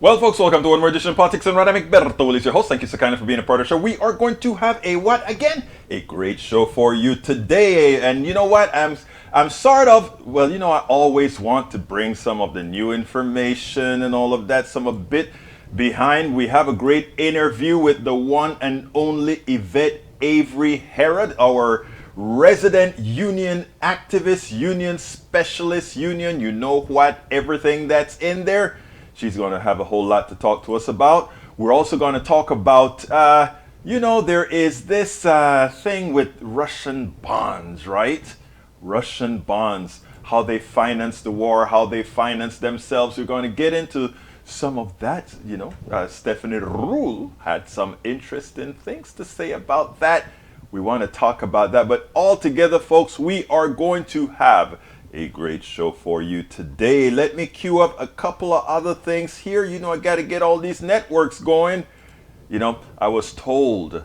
Well, folks, welcome to one more edition of Politics and Rada. McBerto is your host. Thank you so kindly for being a part of the show. We are going to have a what again? A great show for you today. And you know what? I'm sort of, well, I always want to bring some of the new information and all of that, some a bit behind. We have a great interview with the one and only Evette Avery Herrod, our resident union activist, union specialist, union, you know what, everything that's in there. She's going to have a whole lot to talk to us about. We're also going to talk about, there is this thing with Russian bonds, right? Russian bonds, how they finance the war, how they finance themselves. We're going to get into some of that. Stephanie Ruhl had some interesting things to say about that. We want to talk about that. But all together, folks, we are going to have a great show for you today. Let me queue up a couple of other things here. I got to get all these networks going. I was told,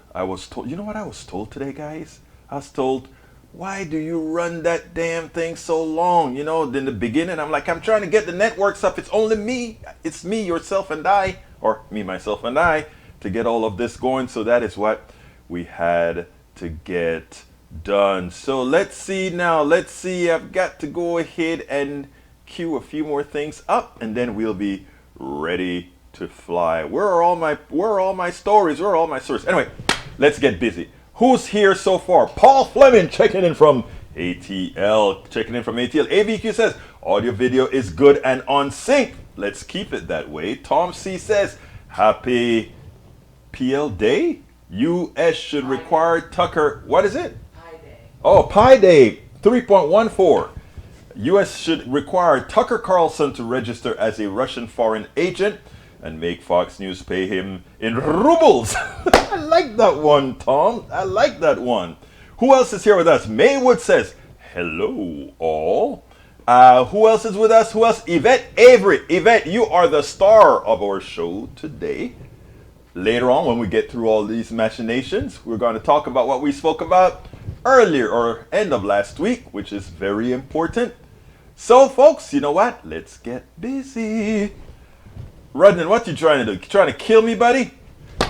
you know what I was told today, guys? I was told, why do you run that damn thing so long? In the beginning, I'm like, I'm trying to get the networks up. It's only me. It's me, yourself, and I, or me, myself, and I, to get all of this going. So that is what we had to get done. So let's see now. I've got to go ahead and queue a few more things up, and then we'll be ready to fly. Where are all my stories? Where are all my sources? Anyway, let's get busy. Who's here so far? Paul Fleming checking in from ATL. AVQ says audio video is good and on sync. Let's keep it that way. Tom C says happy PL Day. US should require Tucker. What is it? Oh, Pi Day 3.14. U.S. should require Tucker Carlson to register as a Russian foreign agent and make Fox News pay him in rubles. I like that one, Tom. I like that one. Who else is here with us? Maywood says, hello, all. Who else is with us? Who else? Evette Avery. Evette, you are the star of our show today. Later on, when we get through all these machinations, we're going to talk about what we spoke about earlier or end of last week, which is very important. So, folks, you know what? Let's get busy. Rudnan, what you trying to do? You trying to kill me, buddy?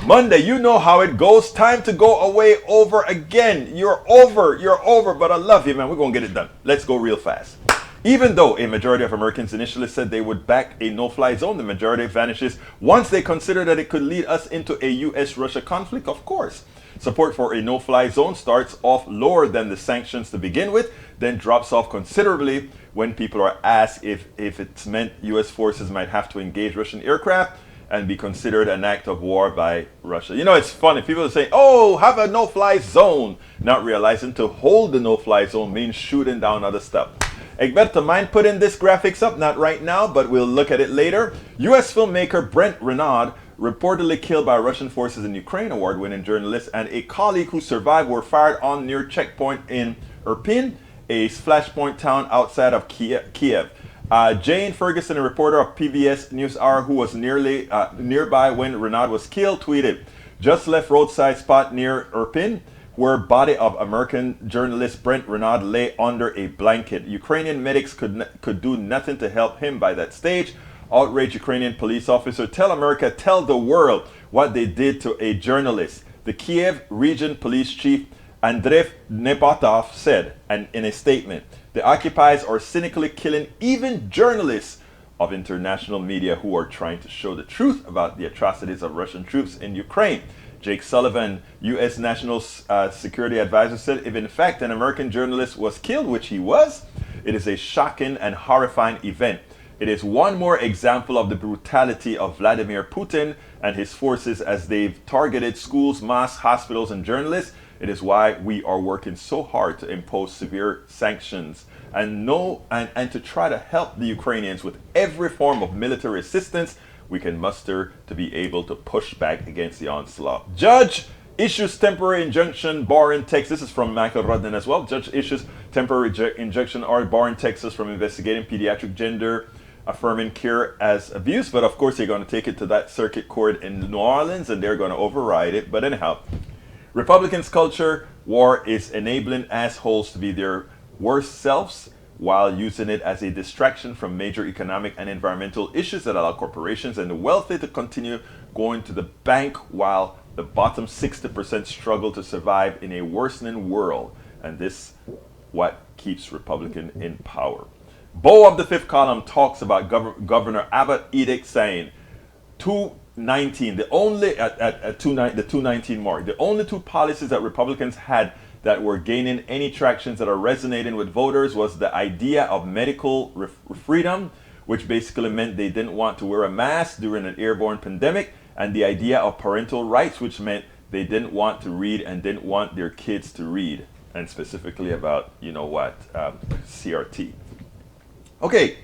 Monday, you know how it goes. Time to go away over again. You're over, but I love you, man. We're going to get it done. Let's go real fast. Even though a majority of Americans initially said they would back a no-fly zone, the majority vanishes once they consider that it could lead us into a U.S.-Russia conflict, of course. Support for a no-fly zone starts off lower than the sanctions to begin with, then drops off considerably when people are asked if it's meant U.S. forces might have to engage Russian aircraft and be considered an act of war by Russia. It's funny. People are saying, oh, have a no-fly zone, not realizing to hold the no-fly zone means shooting down other stuff. Egberto, mind putting this graphics up? Not right now, but we'll look at it later. U.S. filmmaker Brent Renaud, reportedly killed by Russian forces in Ukraine, award-winning journalist, and a colleague who survived were fired on near checkpoint in Irpin, a flashpoint town outside of Kiev. Jane Ferguson, a reporter of PBS NewsHour who was nearby when Renaud was killed, tweeted, just left roadside spot near Irpin, where body of American journalist Brent Renaud lay under a blanket. Ukrainian medics could do nothing to help him by that stage. Outraged Ukrainian police officer tell America, tell the world what they did to a journalist. The Kiev region police chief Andrei Nepatov said, and in a statement, the occupiers are cynically killing even journalists of international media who are trying to show the truth about the atrocities of Russian troops in Ukraine. Jake Sullivan, U.S. National Security Advisor, said if in fact an American journalist was killed, which he was, it is a shocking and horrifying event. It is one more example of the brutality of Vladimir Putin and his forces as they've targeted schools, mosques, hospitals, and journalists. It is why we are working so hard to impose severe sanctions and to try to help the Ukrainians with every form of military assistance we can muster to be able to push back against the onslaught. Judge issues temporary injunction bar in Texas. This is from Michael Rudnan as well. Judge issues temporary injunction or bar in Texas from investigating pediatric gender affirming care as abuse. But of course, they're going to take it to that circuit court in New Orleans and they're going to override it. But anyhow, Republicans' culture war is enabling assholes to be their worst selves while using it as a distraction from major economic and environmental issues that allow corporations and the wealthy to continue going to the bank while the bottom 60% struggle to survive in a worsening world. And this what keeps Republican in power. Bo of the fifth column talks about Governor Abbott edict saying 219, the only at the 219 mark, the only two policies that Republicans had that were gaining any tractions that are resonating with voters was the idea of medical freedom, which basically meant they didn't want to wear a mask during an airborne pandemic, and the idea of parental rights, which meant they didn't want to read and didn't want their kids to read, and specifically about, you know what, CRT. Okay,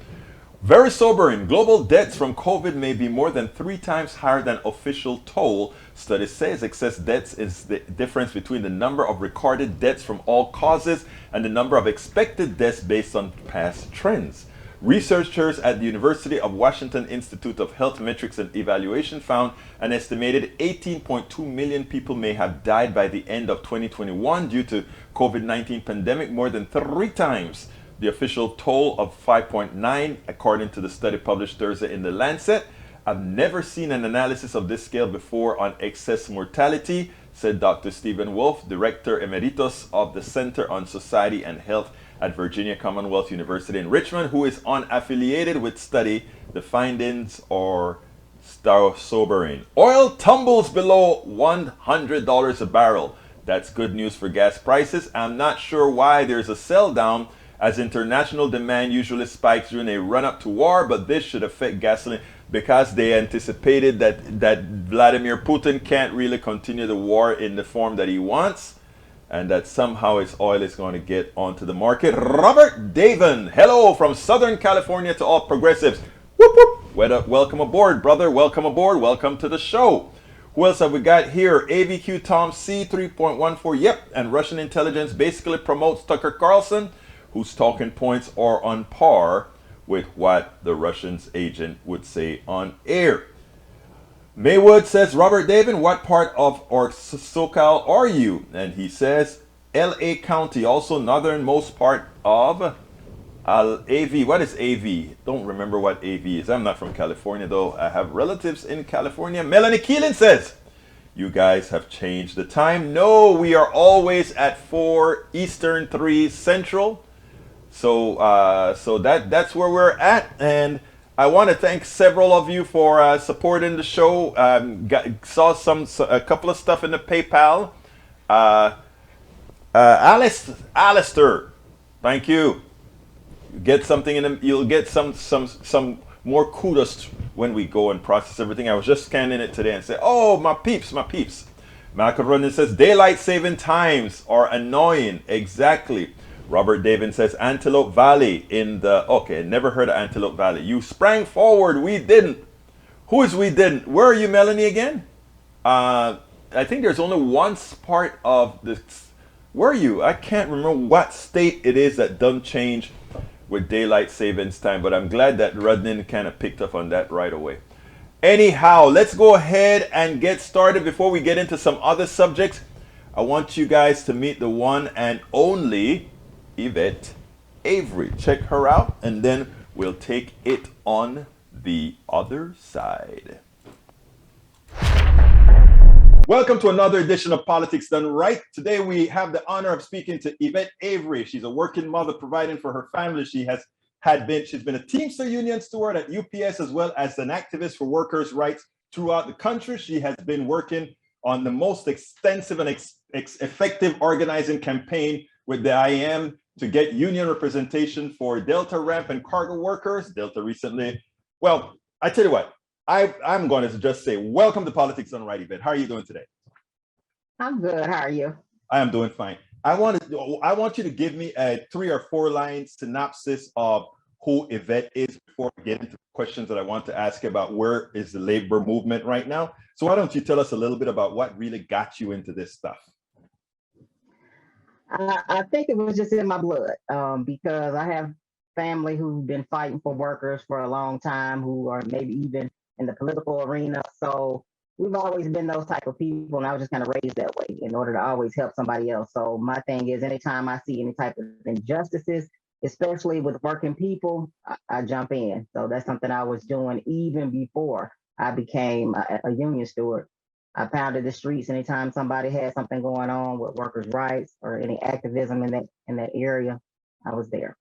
very sobering. Global deaths from COVID may be more than 3 times higher than official toll. Study says excess deaths is the difference between the number of recorded deaths from all causes and the number of expected deaths based on past trends. Researchers at the University of Washington Institute of Health Metrics and Evaluation found an estimated 18.2 million people may have died by the end of 2021 due to COVID-19 pandemic, more than 3 times the official toll of 5.9, according to the study published Thursday in The Lancet. I've never seen an analysis of this scale before on excess mortality, said Dr. Stephen Wolf, Director Emeritus of the Center on Society and Health at Virginia Commonwealth University in Richmond, who is unaffiliated with study. The findings are sobering. Oil tumbles below $100 a barrel. That's good news for gas prices. I'm not sure why there's a sell down, as international demand usually spikes during a run-up to war, but this should affect gasoline because they anticipated that Vladimir Putin can't really continue the war in the form that he wants, and that somehow his oil is going to get onto the market. Robert Davin, hello from Southern California to all progressives. Whoop, whoop. Welcome aboard, brother. Welcome aboard. Welcome to the show. Who else have we got here? AVQ Tom C 3.14. Yep, and Russian intelligence basically promotes Tucker Carlson, whose talking points are on par with what the Russians agent would say on air. Maywood says, Robert Davin, what part of or SoCal are you? And he says, LA County, also northernmost part of AV. What is AV? Don't remember what AV is. I'm not from California, though. I have relatives in California. Melanie Keelan says, you guys have changed the time. No, we are always at 4 Eastern, 3 Central. So that's where we're at, and I want to thank several of you for supporting the show. Saw a couple of stuff in the PayPal. Alistair, thank you. Get something in them. You'll get some more kudos when we go and process everything. I was just scanning it today and said, oh, my peeps. Michael Ronan says daylight saving times are annoying. Exactly. Robert Davin says Antelope Valley in the... Okay, never heard of Antelope Valley. You sprang forward. We didn't. Who is we didn't? Where are you, Melanie, again? I think there's only one part of this... Where are you? I can't remember what state it is that doesn't change with daylight savings time, but I'm glad that Rudnin kind of picked up on that right away. Anyhow, let's go ahead and get started. Before we get into some other subjects, I want you guys to meet the one and only Evette Avery. Check her out, and then we'll take it on the other side. Welcome to another edition of Politics Done Right. Today we have the honor of speaking to Evette Avery. She's a working mother providing for her family. She's been a Teamster Union steward at UPS, as well as an activist for workers' rights throughout the country. She has been working on the most extensive and effective organizing campaign with the IAM to get union representation for Delta ramp and cargo workers. Delta recently, well, I tell you what, I'm going to just say, welcome to Politics Done Right, Evette. How are you doing today? I'm good. How are you? I am doing fine. I want you to give me a 3 or 4 line synopsis of who Evette is before we get into questions that I want to ask you about where is the labor movement right now. So why don't you tell us a little bit about what really got you into this stuff? I think it was just in my blood because I have family who've been fighting for workers for a long time, who are maybe even in the political arena. So we've always been those type of people, and I was just kind of raised that way in order to always help somebody else. So my thing is, anytime I see any type of injustices, especially with working people, I jump in. So that's something I was doing even before I became a union steward. I pounded the streets anytime somebody had something going on with workers' rights or any activism in that area. I was there.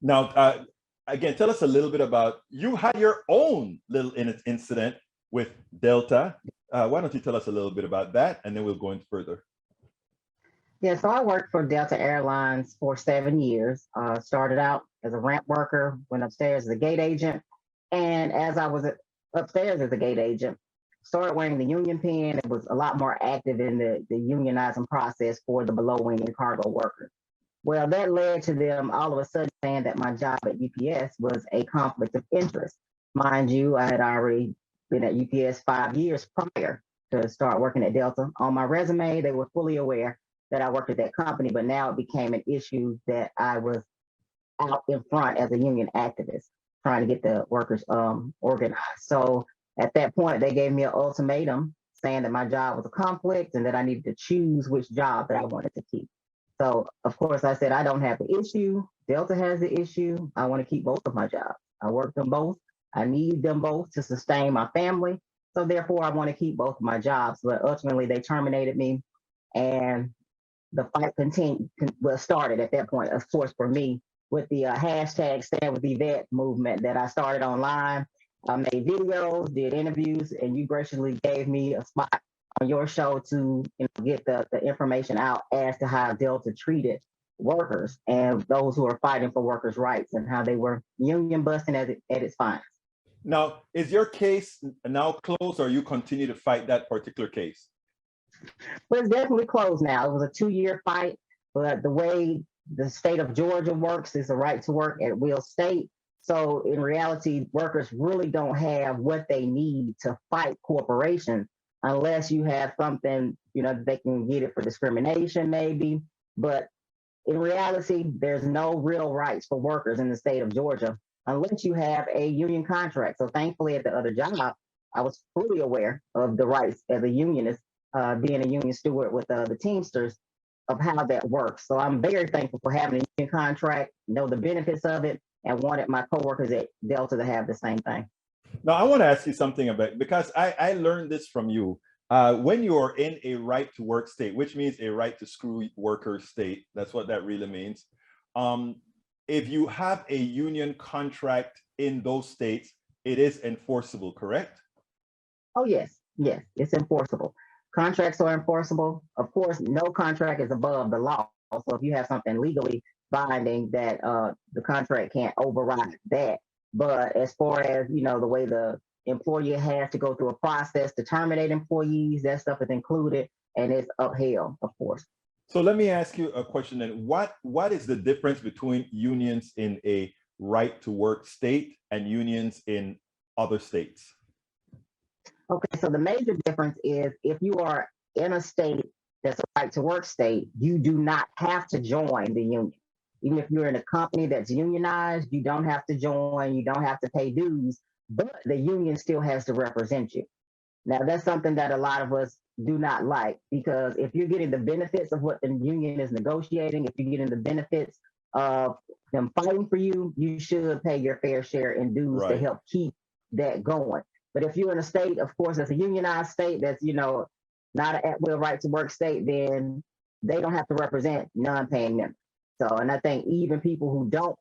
Now, again, tell us a little bit about, you had your own little incident with Delta. Why don't you tell us a little bit about that, and then we'll go into further. Yeah, so I worked for Delta Airlines for 7 years. Started out as a ramp worker, went upstairs as a gate agent, and as I was upstairs as a gate agent, started wearing the union pin. It was a lot more active in the unionizing process for the below wing and cargo workers. Well, that led to them all of a sudden saying that my job at UPS was a conflict of interest. Mind you, I had already been at UPS 5 years prior to start working at Delta. On my resume, they were fully aware that I worked at that company, but now it became an issue that I was out in front as a union activist trying to get the workers organized. So at that point, they gave me an ultimatum saying that my job was a conflict and that I needed to choose which job that I wanted to keep. So of course I said, I don't have the issue. Delta has the issue. I want to keep both of my jobs. I work them both. I need them both to sustain my family. So therefore I want to keep both of my jobs. But ultimately they terminated me, and the fight started at that point, of course, for me, with the hashtag Stand with Evette movement that I started online. I made videos, did interviews, and you graciously gave me a spot on your show to get the information out as to how Delta treated workers and those who are fighting for workers' rights and how they were union busting at its finest. Now, is your case now closed, or you continue to fight that particular case? But it's definitely closed now. It was a 2-year fight, but the way the state of Georgia works is a right to work at will state. So in reality, workers really don't have what they need to fight corporations unless you have something, they can get it for discrimination maybe. But in reality, there's no real rights for workers in the state of Georgia unless you have a union contract. So thankfully at the other job, I was fully aware of the rights as a unionist, being a union steward with the Teamsters, of how that works. So I'm very thankful for having a union contract, know the benefits of it, and wanted my coworkers at Delta to have the same thing. Now, I want to ask you something about, because I learned this from you. When you are in a right to work state, which means a right to screw workers state, that's what that really means. If you have a union contract in those states, it is enforceable, correct? Oh, yes, it's enforceable. Contracts are enforceable. Of course, no contract is above the law. So if you have something legally binding, that the contract can't override that. But as far as, the way the employer has to go through a process to terminate employees, that stuff is included and it's upheld, of course. So let me ask you a question then. What is the difference between unions in a right to work state and unions in other states? Okay, so the major difference is if you are in a state that's a right to work state, you do not have to join the union. Even if you're in a company that's unionized, you don't have to join, you don't have to pay dues, but the union still has to represent you. Now, that's something that a lot of us do not like, because if you're getting the benefits of what the union is negotiating, if you're getting the benefits of them fighting for you, you should pay your fair share in dues to help keep that going. But if you're in a state, of course, that's a unionized state, that's, not an at-will right to work state, then they don't have to represent non-paying members. So, and I think even people who don't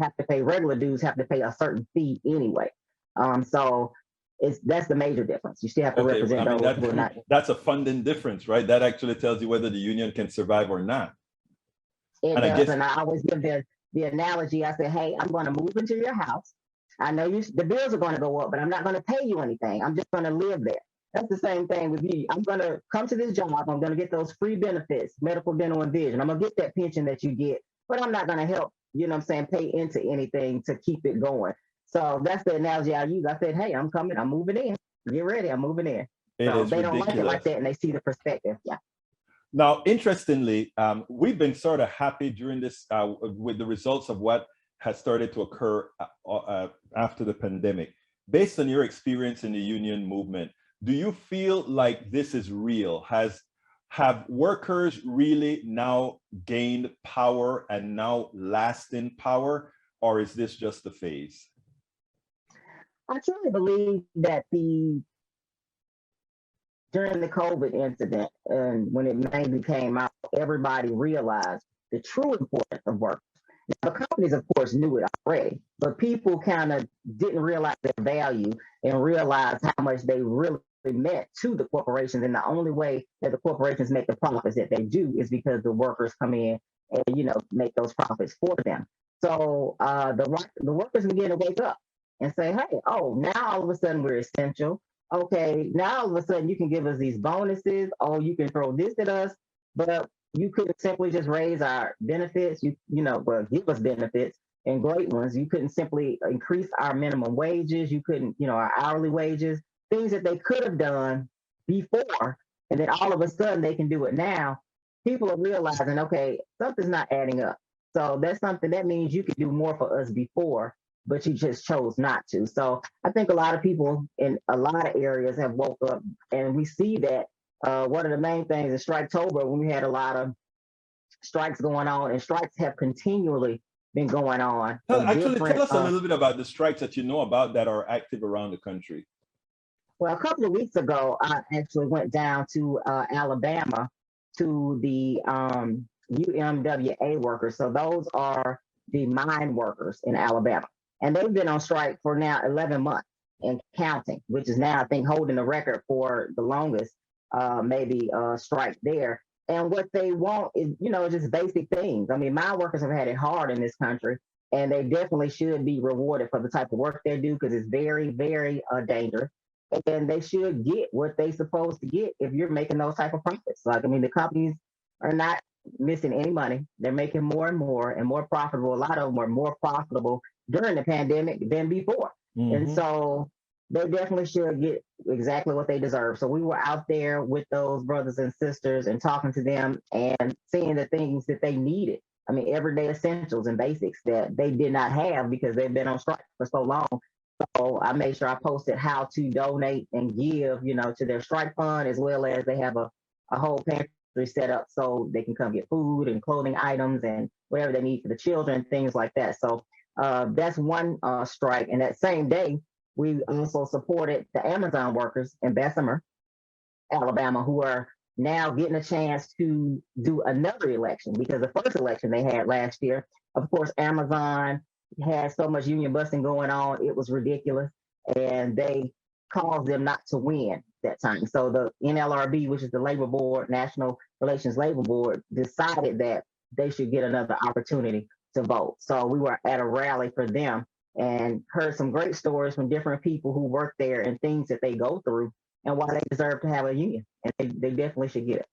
have to pay regular dues have to pay a certain fee anyway. So that's the major difference. You still have to represent those who are not. That's a funding difference, right? That actually tells you whether the union can survive or not. It does, and I always give the analogy. I say, hey, I'm going to move into your house. I know the bills are going to go up, but I'm not going to pay you anything. I'm just going to live there. That's the same thing with you. I'm going to come to this job. I'm going to get those free benefits, medical, dental, and vision. I'm going to get that pension that you get, but I'm not going to help, pay into anything to keep it going. So that's the analogy I use. I said, hey, I'm coming. I'm moving in. Get ready. I'm moving in. So they don't like it like that, and they see the perspective. Yeah. Now, interestingly, we've been sort of happy during this with the results of what has started to occur after the pandemic. Based on your experience in the union movement, do you feel like this is real? have workers really now gained power and now lasting power, or is this just a phase? I truly believe that during the COVID incident and when it mainly came out, everybody realized the true importance of work. Now, the companies, of course, knew it already, but people kind of didn't realize their value and realize how much they really meant to the corporations. And the only way that the corporations make the profits that they do is because the workers come in and make those profits for them. So the workers begin to wake up and say, "Hey, oh, now all of a sudden we're essential. Okay, now all of a sudden you can give us these bonuses. Oh, you can throw this at us, but you couldn't simply just raise our benefits. Well, give us benefits and great ones. You couldn't simply increase our minimum wages. You couldn't, our hourly wages, things that they could have done before. And then all of a sudden they can do it now. People are realizing, okay, something's not adding up. So that's something that means you could do more for us before, but you just chose not to. So I think a lot of people in a lot of areas have woke up, and we see that one of the main things is Striketober, when we had a lot of strikes going on, and strikes have continually been going on. Actually, tell us a little bit about the strikes that you know about that are active around the country. Well, a couple of weeks ago, I actually went down to Alabama to the UMWA workers. So those are the mine workers in Alabama. And they've been on strike for now 11 months and counting, which is now, I think, holding the record for the longest strike there. And what they want is, just basic things. I mean, mine workers have had it hard in this country, and they definitely should be rewarded for the type of work they do, because it's very, very dangerous. And they should get what they supposed to get if you're making those type of profits. Like, I mean, the companies are not missing any money. They're making more and more profitable. A lot of them were more profitable during the pandemic than before. Mm-hmm. And so they definitely should get exactly what they deserve. So we were out there with those brothers and sisters and talking to them and seeing the things that they needed. I mean, everyday essentials and basics that they did not have because they've been on strike for so long. So I made sure I posted how to donate and give, to their strike fund, as well as they have a whole pantry set up so they can come get food and clothing items and whatever they need for the children, things like that. So that's one strike. And that same day, we also supported the Amazon workers in Bessemer, Alabama, who are now getting a chance to do another election, because the first election they had last year, of course, Amazon had so much union busting going on, it was ridiculous, and they caused them not to win that time. So the NLRB, which is the labor board, National Relations Labor Board, decided that they should get another opportunity to vote. So we were at a rally for them and heard some great stories from different people who work there and things that they go through and why they deserve to have a union, and they definitely should get it.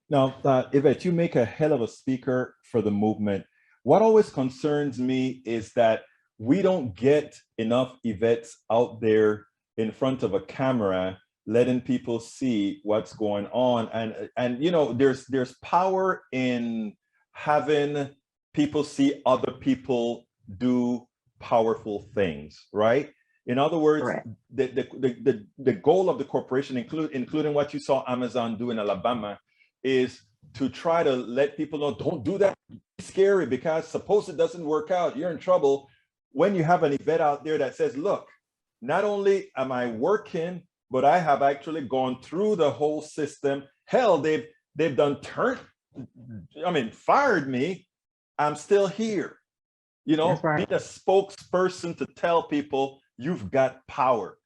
Now, Evette, you make a hell of a speaker for the movement. What always concerns me is that we don't get enough Evettes out there in front of a camera, letting people see what's going on. And there's power in having people see other people do powerful things, right? In other words, right. The goal of the corporation, including what you saw Amazon do in Alabama, is to try to let people know, don't do that. It's scary, because suppose it doesn't work out, you're in trouble. When you have an Evette out there that says, look, not only am I working, but I have actually gone through the whole system. Hell, they've fired me. I'm still here. Right. Being a spokesperson to tell people you've got power.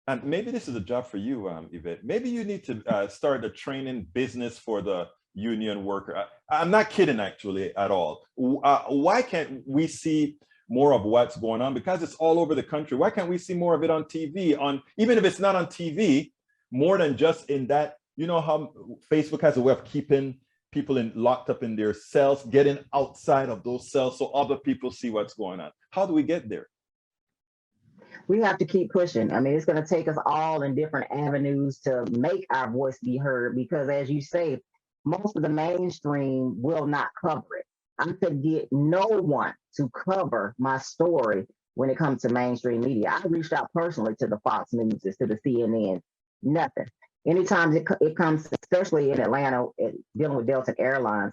And maybe this is a job for you, Evette. Maybe you need to start a training business for the union worker. I'm not kidding, actually, at all. Why can't we see more of what's going on? Because it's all over the country. Why can't we see more of it on TV? Even if it's not on TV, more than just in that. You know how Facebook has a way of keeping people locked up in their cells, getting outside of those cells so other people see what's going on. How do we get there? We have to keep pushing. I mean, it's going to take us all in different avenues to make our voice be heard, because as you say, most of the mainstream will not cover it. I could get no one to cover my story when it comes to mainstream media. I reached out personally to the Fox News, to the CNN, nothing. Anytime it comes, especially in Atlanta, dealing with Delta Airlines,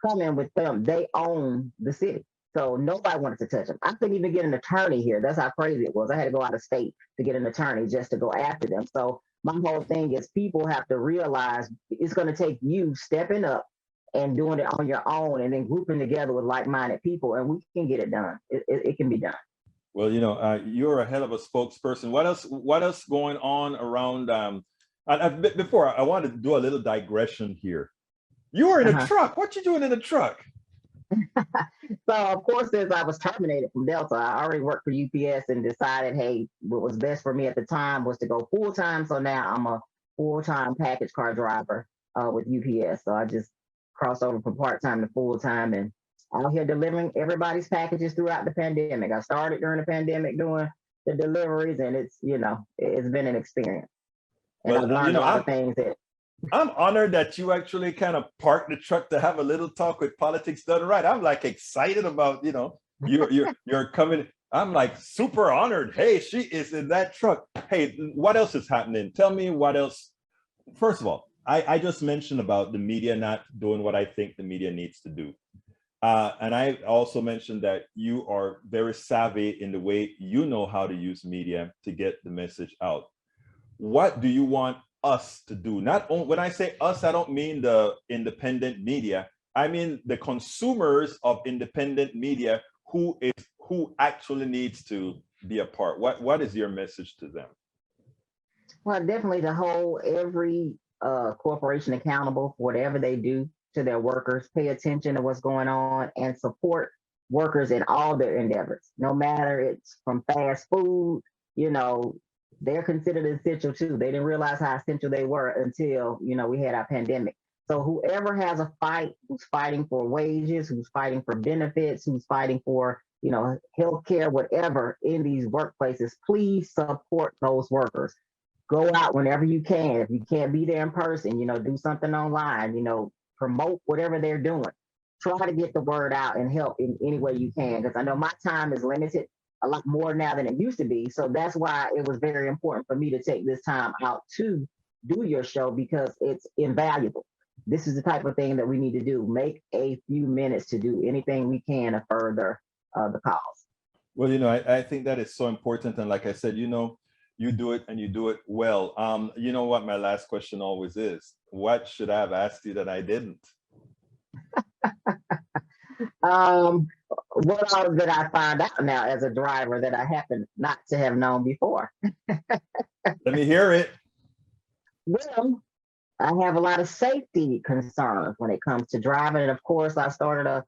coming with them, they own the city. So nobody wanted to touch them. I couldn't even get an attorney here. That's how crazy it was. I had to go out of state to get an attorney just to go after them. So my whole thing is people have to realize it's going to take you stepping up and doing it on your own and then grouping together with like-minded people, and we can get it done. It can be done. Well, you're a hell of a spokesperson. What else? What else going on around? Before I wanted to do a little digression here. You were in a truck. What you doing in a truck? So of course, since I was terminated from Delta, I already worked for UPS and decided, hey, what was best for me at the time was to go full time. So now I'm a full-time package car driver with UPS. So I just crossed over from part-time to full-time and out here delivering everybody's packages throughout the pandemic. I started during the pandemic doing the deliveries, and it's been an experience. And Well, I've learned a lot of things that I'm honored that you actually kind of parked the truck to have a little talk with Politics Done Right. I'm like excited about, you're coming. I'm like super honored. Hey, she is in that truck. Hey, what else is happening? Tell me what else. First of all, I just mentioned about the media not doing what I think the media needs to do. And I also mentioned that you are very savvy in the way you know how to use media to get the message out. What do you want us to do? Not only when I say us, I don't mean the independent media. I mean the consumers of independent media who actually needs to be a part. What is your message to them? well, definitely to hold every corporation accountable for whatever they do to their workers, pay attention to what's going on, and support workers in all their endeavors, no matter it's from fast food, they're considered essential too. They didn't realize how essential they were until, we had our pandemic. So whoever has a fight, who's fighting for wages, who's fighting for benefits, who's fighting for, healthcare, whatever in these workplaces, please support those workers. Go out whenever you can. If you can't be there in person, do something online, promote whatever they're doing. Try to get the word out and help in any way you can. Because I know my time is limited a lot more now than it used to be. So that's why it was very important for me to take this time out to do your show, because it's invaluable. This is the type of thing that we need to do. Make a few minutes to do anything we can to further the cause. Well, I think that is so important. And like I said, you do it and you do it well. You know what my last question always is? What should I have asked you that I didn't? What all did I find out now as a driver that I happen not to have known before? Let me hear it. Well, I have a lot of safety concerns when it comes to driving, and of course, I started a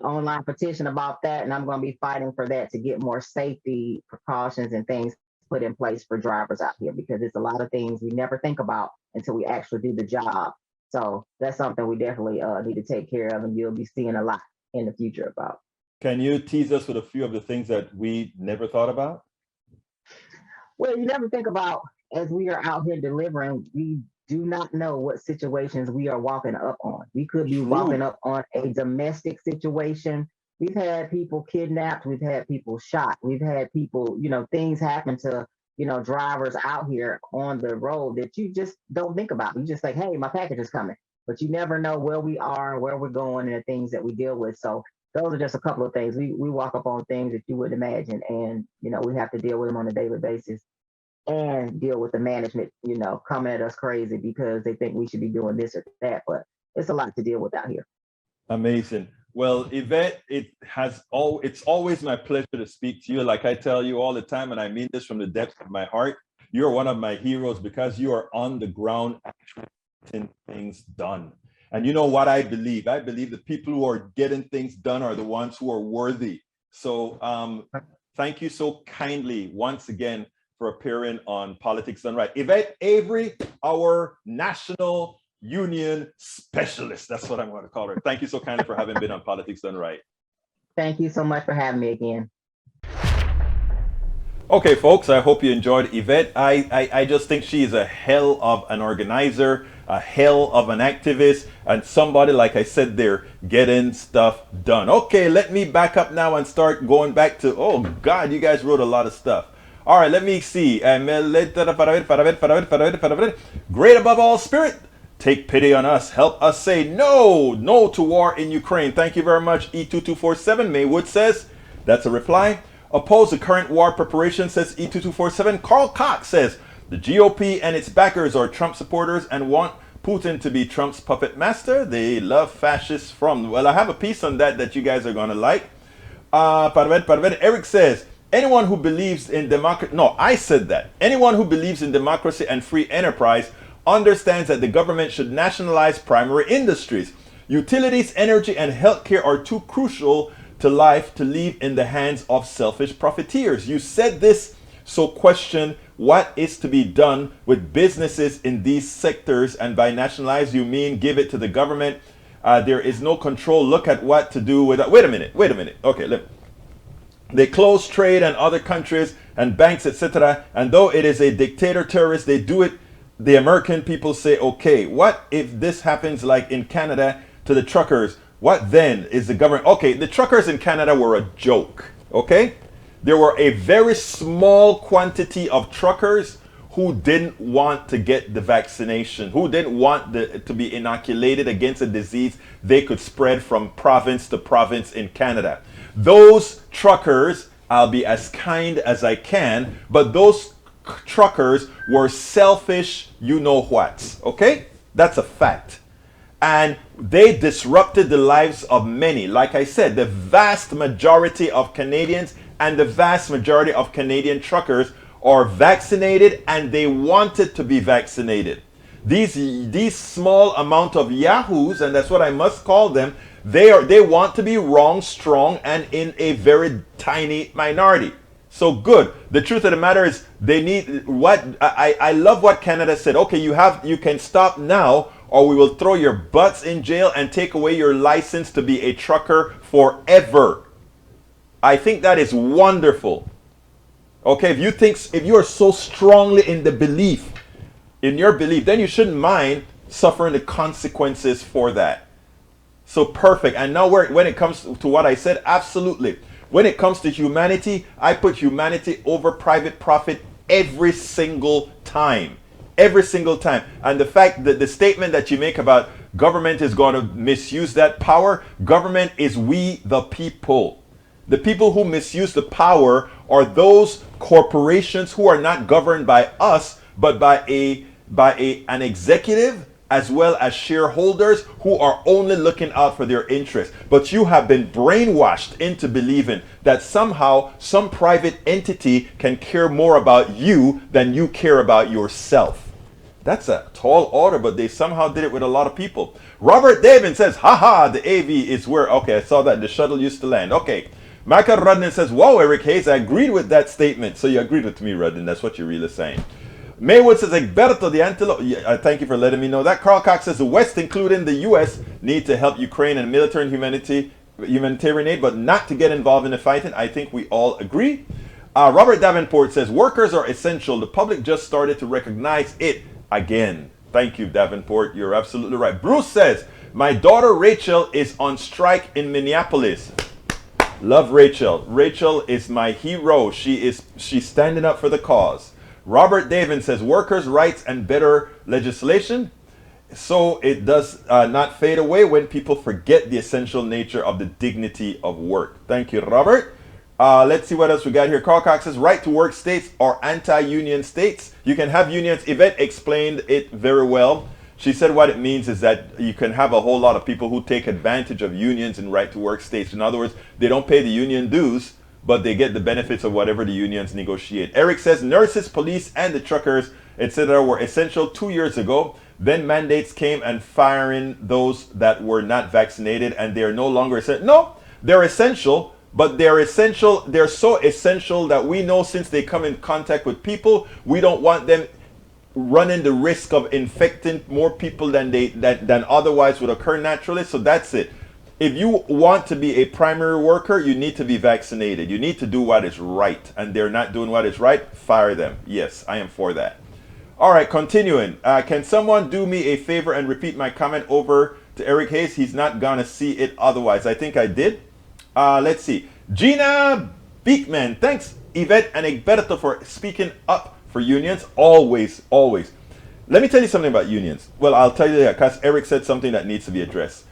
online petition about that, and I'm going to be fighting for that to get more safety precautions and things put in place for drivers out here, because it's a lot of things we never think about until we actually do the job. So that's something we definitely need to take care of, and you'll be seeing a lot in the future about. Can you tease us with a few of the things that we never thought about? Well, you never think about, as we are out here delivering, we do not know what situations we are walking up on. We could be walking up on a domestic situation. We've had people kidnapped. We've had people shot. We've had people, things happen to, drivers out here on the road that you just don't think about. You just think, hey, my package is coming. But you never know where we are, where we're going, and the things that we deal with. So those are just a couple of things. We walk up on things that you wouldn't imagine. And, we have to deal with them on a daily basis and deal with the management, coming at us crazy because they think we should be doing this or that. But it's a lot to deal with out here. Amazing. Well, Evette, it's always my pleasure to speak to you. Like I tell you all the time, and I mean this from the depths of my heart, you're one of my heroes because you are on the ground actually getting things done. And you know what I believe? I believe the people who are getting things done are the ones who are worthy. So thank you so kindly once again for appearing on Politics Done Right. Evette Avery, our national union specialist. That's what I'm going to call her. Thank you so kindly for having been on Politics Done Right. Thank you so much for having me again. Okay, folks, I hope you enjoyed Evette. I just think she is a hell of an organizer, a hell of an activist, and somebody, like I said there, getting stuff done. Okay, let me back up now and start going back to, oh God, you guys wrote a lot of stuff. All right, let me see. Great above all spirit, take pity on us. Help us say no, no to war in Ukraine. Thank you very much. E2247, Maywood says. That's a reply. Oppose the current war preparation, says E2247. Carl Cox says, the GOP and its backers are Trump supporters and want Putin to be Trump's puppet master. They love fascists from. Well, I have a piece on that you guys are going to like. Eric says, anyone who believes in democracy. No, I said that. Anyone who believes in democracy and free enterprise understands that the government should nationalize primary industries. Utilities, energy, and healthcare are too crucial to life to leave in the hands of selfish profiteers. You said this, so question what is to be done with businesses in these sectors, and by nationalize you mean give it to the government. There is no control. Look at what to do with. Wait a minute. Okay, they close trade and other countries and banks, etc. And though it is a dictator terrorist, they do it. The American people say, okay, what if this happens like in Canada to the truckers? What then is the government? Okay, the truckers in Canada were a joke. Okay, there were a very small quantity of truckers who didn't want to get the vaccination, who didn't want to be inoculated against a disease they could spread from province to province in Canada. Those truckers, I'll be as kind as I can, but those truckers were selfish, you know what, okay? That's a fact. And they disrupted the lives of many. Like I said, the vast majority of Canadians and the vast majority of Canadian truckers are vaccinated, and they wanted to be vaccinated. These small amount of yahoos, and that's what I must call them, they want to be wrong, strong, and in a very tiny minority. So good. The truth of the matter is, they need what I love what Canada said. Okay, you can stop now, or we will throw your butts in jail and take away your license to be a trucker forever. I think that is wonderful. Okay, if you are so strongly in your belief, then you shouldn't mind suffering the consequences for that. So perfect. And now when it comes to what I said, absolutely. When it comes to humanity, I put humanity over private profit every single time. Every single time. And the fact that the statement that you make about government is going to misuse that power, government is we the people. The people who misuse the power are those corporations who are not governed by us, but by an executive as well as shareholders who are only looking out for their interests. But you have been brainwashed into believing that somehow some private entity can care more about you than you care about yourself. That's a tall order, but they somehow did it with a lot of people. Robert David says, haha, the AV is where, okay, I saw that the shuttle used to land. Okay. Michael Rudden says, wow, Eric Hayes, I agreed with that statement. So you agreed with me, Rudden. That's what you're really saying. Maywood says, Egberto, the antelope. Yeah, thank you for letting me know that. Carl Cox says, the West, including the U.S., need to help Ukraine and military and humanitarian aid, but not to get involved in the fighting. I think we all agree. Robert Davenport says, workers are essential. The public just started to recognize it again. Thank you, Davenport. You're absolutely right. Bruce says, my daughter Rachel is on strike in Minneapolis. Love Rachel. Rachel is my hero. She's standing up for the cause. Robert David says, workers' rights and better legislation, so it does not fade away when people forget the essential nature of the dignity of work. Thank you, Robert. Let's see what else we got here. Carl Cox says, right to work states are anti-union states. You can have unions. Evette explained it very well. She said what it means is that you can have a whole lot of people who take advantage of unions in right to work states. In other words, they don't pay the union dues, but they get the benefits of whatever the unions negotiate. Eric says nurses, police, and the truckers, etc. were essential 2 years ago. Then mandates came and firing those that were not vaccinated, and they are no longer essential. No, they're essential, but they're essential. They're so essential that we know since they come in contact with people, we don't want them running the risk of infecting more people than than otherwise would occur naturally. So that's it. If you want to be a primary worker, you need to be vaccinated. You need to do what is right, and they're not doing what is right. Fire them. Yes, I am for that. All right, continuing. Can someone do me a favor and repeat my comment over to Eric Hayes? He's not gonna see it otherwise. I think I did. Let's see. Gina speak, man. Thanks, Evette and Egberto, for speaking up for unions. Always, always. Let me tell you something about unions. Well, I'll tell you that because Eric said something that needs to be addressed.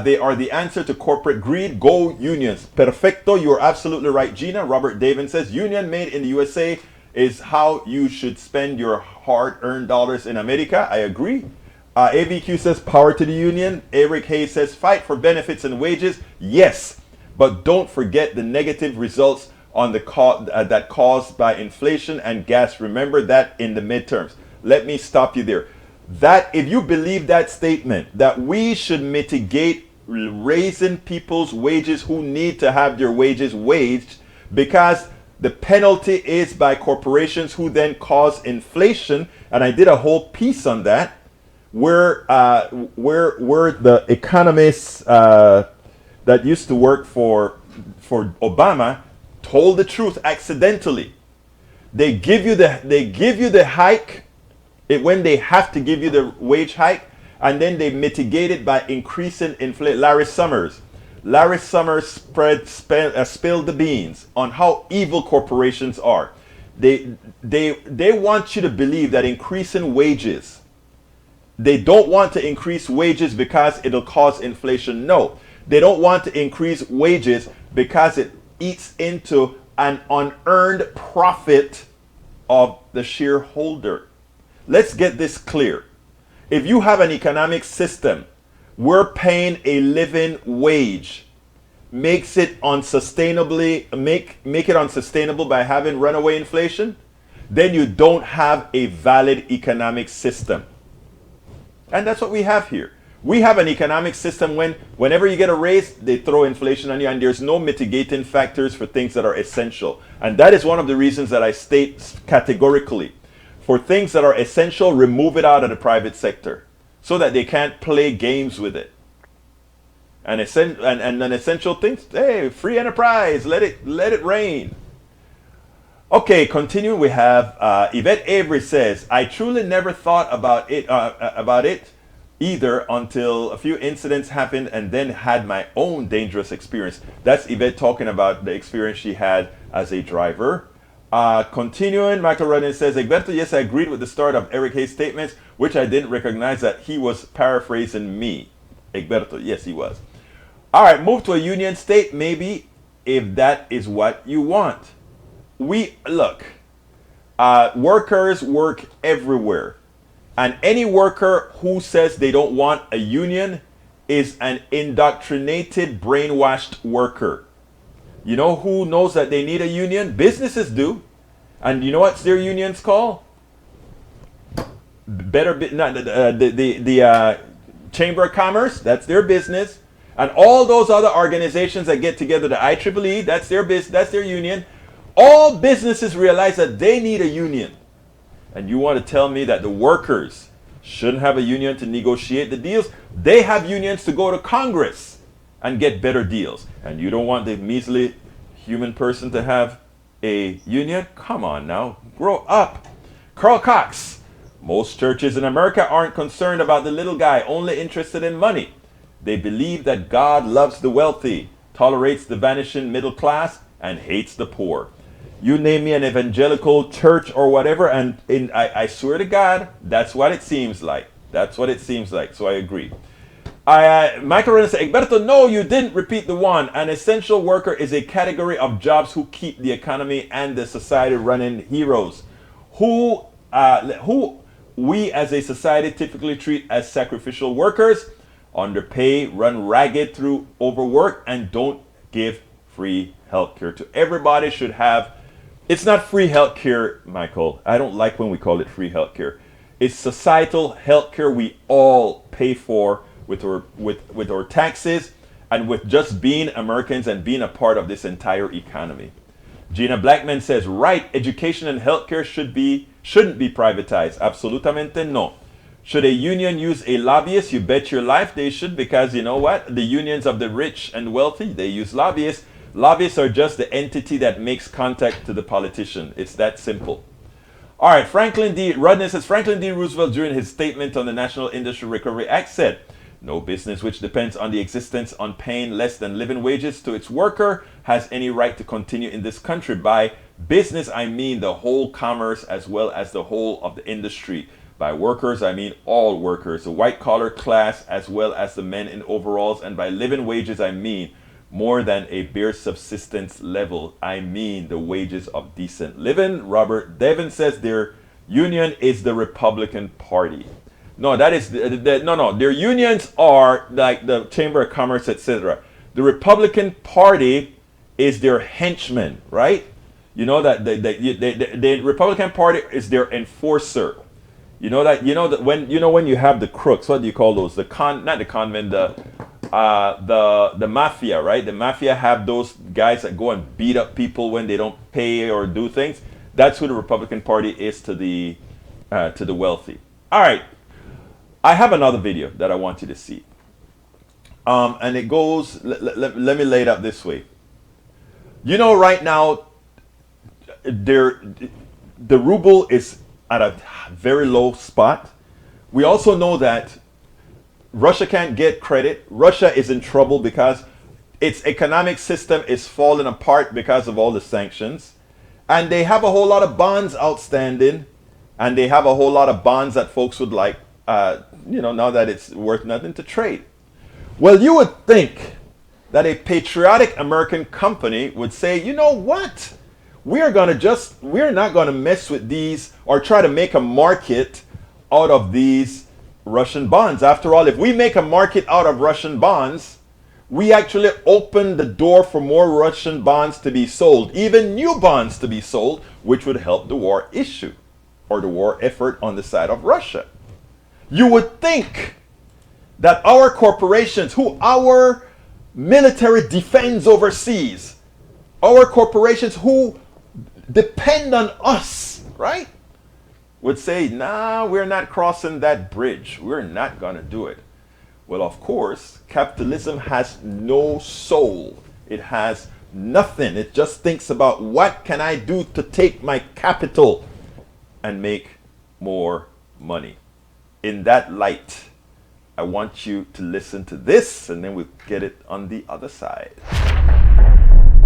They are the answer to corporate greed. Go unions. Perfecto. You're absolutely right, Gina. Robert David says, union made in the USA is how you should spend your hard-earned dollars in America. I agree. AVQ says, power to the union. Eric Hayes says, fight for benefits and wages. Yes, but don't forget the negative results on the that caused by inflation and gas. Remember that in the midterms. Let me stop you there. That if you believe that statement, that we should mitigate raising people's wages who need to have their wages waged, because the penalty is by corporations who then cause inflation. And I did a whole piece on that, where the economists that used to work for Obama told the truth accidentally. They give you the hike when they have to give you the wage hike, and then they mitigate it by increasing inflation. Larry Summers spilled the beans on how evil corporations are. They want you to believe that increasing wages, they don't want to increase wages because it'll cause inflation. No, they don't want to increase wages because it eats into an unearned profit of the shareholder. Let's get this clear. If you have an economic system where paying a living wage makes it make it unsustainable by having runaway inflation, then you don't have a valid economic system. And that's what we have here. We have an economic system whenever you get a raise, they throw inflation on you, and there's no mitigating factors for things that are essential. And that is one of the reasons that I state categorically, for things that are essential, remove it out of the private sector so that they can't play games with it. And non-essential things, hey, free enterprise, let it rain. Okay, continuing, we have Evette Avery says, I truly never thought about it either until a few incidents happened and then had my own dangerous experience. That's Evette talking about the experience she had as a driver. Continuing, Michael Rodden says, Egberto, yes, I agreed with the start of Eric Hayes' statements, which I didn't recognize that he was paraphrasing me. Egberto, yes, he was. All right, move to a union state, maybe, if that is what you want. Workers work everywhere. And any worker who says they don't want a union is an indoctrinated, brainwashed worker. You know who knows that they need a union? Businesses do. And you know what's their unions called? The Chamber of Commerce, that's their business. And all those other organizations that get together, the IEEE, that's their union. All businesses realize that they need a union. And you want to tell me that the workers shouldn't have a union to negotiate the deals? They have unions to go to Congress and get better deals. And you don't want the measly human person to have a union? Come on now, grow up. Carl Cox, most churches in America aren't concerned about the little guy, only interested in money. They believe that God loves the wealthy, tolerates the vanishing middle class, and hates the poor. You name me an evangelical church or whatever, and I swear to God, that's what it seems like. That's what it seems like, so I agree. Michael Renner said, Egberto, no, you didn't repeat the one. An essential worker is a category of jobs who keep the economy and the society running, heroes. Who we as a society typically treat as sacrificial workers, underpay, run ragged through overwork, and don't give free healthcare to everybody. Should have. It's not free healthcare, Michael. I don't like when we call it free healthcare. It's societal healthcare we all pay for with our taxes and with just being Americans and being a part of this entire economy. Gina Blackman says, right, education and healthcare shouldn't be privatized. Absolutamente no. Should a union use a lobbyist? You bet your life they should, because you know what? The unions of the rich and wealthy, they use lobbyists. Lobbyists are just the entity that makes contact to the politician. It's that simple. All right, Rodney says, Franklin D. Roosevelt, during his statement on the National Industry Recovery Act, said, no business which depends on the existence on paying less than living wages to its worker has any right to continue in this country. By business, I mean the whole commerce as well as the whole of the industry. By workers, I mean all workers, the white collar class as well as the men in overalls. And by living wages, I mean more than a bare subsistence level. I mean the wages of decent living. Robert Devin says their union is the Republican Party. No, that is no. Their unions are like the Chamber of Commerce, etc. The Republican Party is their henchman, right? You know that the Republican Party is their enforcer. You know that when you have the crooks, what do you call those? Not the convent, the mafia, right? The mafia have those guys that go and beat up people when they don't pay or do things. That's who the Republican Party is to the wealthy. All right, I have another video that I want you to see, and it goes. Let me lay it up this way. You know, right now, the ruble is at a very low spot. We also know that Russia can't get credit. Russia is in trouble because its economic system is falling apart because of all the sanctions. And they have a whole lot of bonds outstanding. And they have a whole lot of bonds that folks would like, now that it's worth nothing to trade. Well, you would think that a patriotic American company would say, you know what? We're not going to mess with these or try to make a market out of these Russian bonds. After all, if we make a market out of Russian bonds, we actually open the door for more Russian bonds to be sold, even new bonds to be sold, which would help the war issue or the war effort on the side of Russia. You would think that our corporations, who our military defends overseas, our corporations who depend on us, right, would say, nah, we're not crossing that bridge. We're not going to do it. Well, of course, capitalism has no soul. It has nothing. It just thinks about what can I do to take my capital and make more money. In that light, I want you to listen to this, and then we'll get it on the other side.